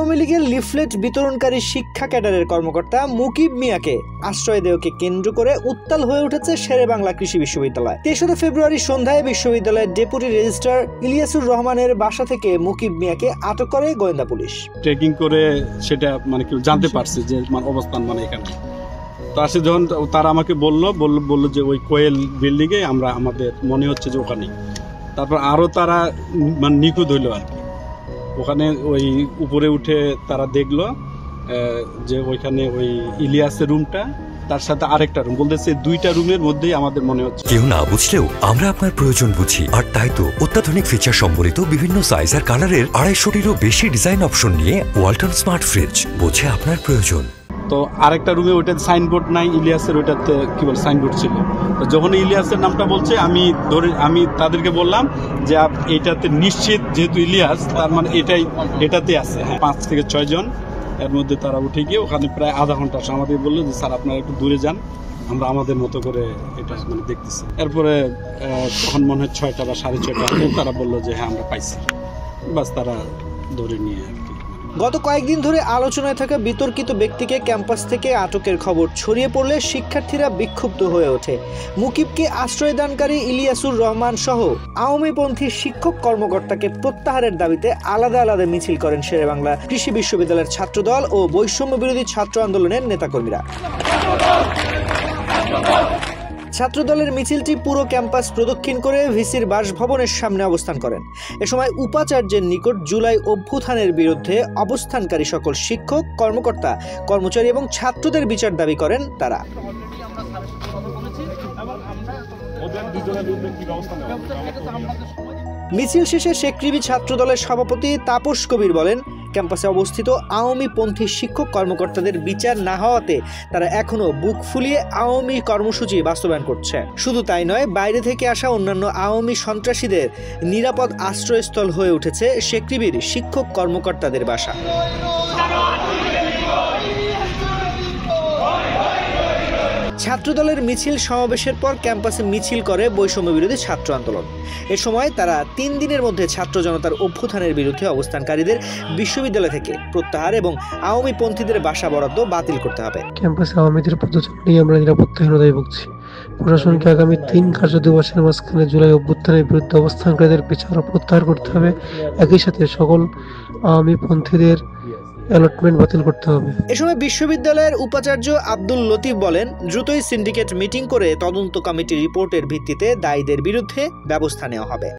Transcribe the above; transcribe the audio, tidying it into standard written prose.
আওয়ামী লীগের লিফলেট বিতরণকারী শিক্ষা ক্যাডারের কর্মকর্তা মুকিব মিয়াকে আশ্রয় দেওয়াকে কেন্দ্র করে উত্তাল হয়ে উঠেছে শেরেবাংলা কৃষি বিশ্ববিদ্যালয়। ৩রা ফেব্রুয়ারি সন্ধ্যায় বিশ্ববিদ্যালয়ের ডেপুটি রেজিস্ট্রার ইলিয়াসুর রহমানের বাসা থেকে মুকিব মিয়াকে আটক করে গোয়েন্দা পুলিশ। ট্রেকিং করে সেটা কেউ জানতে পারছে যে অবস্থান এখানে। তো আসে যখন তারা আমাকে বললো যে ওই কোয়েল বিল্ডিং এ আমাদের মনে হচ্ছে যে ওখানে। তারপর আরো তারা নিখুঁত হইলো আর কি। ওখানে ওই উপরে উঠে তারা দেখলো যে ওইখানে ওই ইলিয়াসের রুমটা, তার সাথে আরেকটা রুম, বলতেছে 2টা রুমের মধ্যেই আমাদের মনে হচ্ছে। কেউ না বুঝলেও আমরা আপনার প্রয়োজন বুঝি, আর তাই তো অত্যাধুনিক ফিচার সম্বলিত বিভিন্ন সাইজ আর কালারের 250-টিরও বেশি ডিজাইন অপশন নিয়ে ওয়ালটন স্মার্ট ফ্রিজ বোঝে আপনার প্রয়োজন। তো আরেকটা রুমে ওইটাতে সাইনবোর্ড নাই, ইলিয়াসের ওইটাতে সাইনবোর্ড ছিল। তো যখন ইলিয়াসের নামটা বলছে আমি তাদেরকে বললাম যে এইটাতে নিশ্চিত যেহেতু ইলিয়াস, তার মানে এটাতে আছে। 5 থেকে 6 জন, এর মধ্যে তারা উঠে গিয়ে ওখানে প্রায় আধা ঘন্টা আমাদের বললো যে স্যার আপনারা একটু দূরে যান, আমরা আমাদের মতো করে এটা দেখতেছি। এরপরে তখন মনে হয় 6টা বা 6:30 তারা বললো যে হ্যাঁ আমরা পাইছি, বাস তারা ধরে নিয়ে আর কি। গত কয়েকদিন ধরে আলোচনায় থাকা বিতর্কিত ব্যক্তিকে ক্যাম্পাস থেকে আটকের খবর ছড়িয়ে পড়লে শিক্ষার্থীরা বিক্ষুব্ধ হয়ে ওঠে। মুকিবকে আশ্রয়দানকারী ইলিয়াসুর রহমান সহ আওয়ামীপন্থী শিক্ষক কর্মকর্তাকে প্রত্যাহারের দাবিতে আলাদা আলাদা মিছিল করেন শেরেবাংলা কৃষি বিশ্ববিদ্যালয়ের ছাত্রদল ও বৈষম্য বিরোধী ছাত্র আন্দোলনের নেতাকর্মীরা। ছাত্রদলের মিছিলটি পুরো ক্যাম্পাস প্রদক্ষিণ করে ভিসির বাসভবনের সামনে অবস্থান করেন। এ সময় উপাচার্যের নিকট জুলাই অভ্যুত্থানের বিরুদ্ধে অবস্থানকারী সকল শিক্ষক, কর্মকর্তা, কর্মচারী এবং ছাত্রদের বিচার দাবি করেন তারা। মিছিল শেষে শেকৃবি ছাত্রদলের সভাপতি তাপস কবির বলেন, ক্যাম্পাসে অবস্থিত আওয়ামীপন্থী শিক্ষক কর্মকর্তাদের বিচার না হওয়াতে তারা এখনো বুক ফুলিয়ে আওয়ামী কর্মসূচি বাস্তবায়ন করছে। শুধু তাই নয়, বাইরে থেকে আসা অন্যান্য আওয়ামী সন্ত্রাসীদের নিরাপদ আশ্রয়স্থল হয়ে উঠেছে শেকৃবির শিক্ষক কর্মকর্তাদের বাসা। ছাত্রদলের মিছিল সমাবেশের পর ক্যাম্পাসে মিছিল করে বৈষম্য বিরোধী ছাত্র আন্দোলন। এ সময় তারা 3 দিনের মধ্যে ছাত্র জনতার অভ্যুত্থানের বিরুদ্ধে অবস্থানকারীদের বিশ্ববিদ্যালয় থেকে প্রত্যাহার এবং আওয়ামীপন্থীদের বাসা বরাদ্দ বাতিল করতে হবে। ক্যাম্পাসে আওয়ামীদের পদচারণ নিয়ে আমরা নিরাপত্তাহীনতায় ভুগছি। প্রশাসনকে আগামী 3 কার্যদিবসের মাঝখানে জুলাই অভ্যুত্থানের বিরুদ্ধে অবস্থানকারীদের বিচার ও প্রত্যাহার করতে হবে। একই সাথে সকল আওয়ামীপন্থীদের অ্যালটমেন্ট বাতিল করতে হবে। এ সময় বিশ্ববিদ্যালয়ের উপাচার্য আব্দুল লতিফ বলেন, দ্রুতই সিন্ডিকেট মিটিং করে তদন্ত কমিটির রিপোর্টের ভিত্তিতে দায়ীদের বিরুদ্ধে ব্যবস্থা নেওয়া হবে।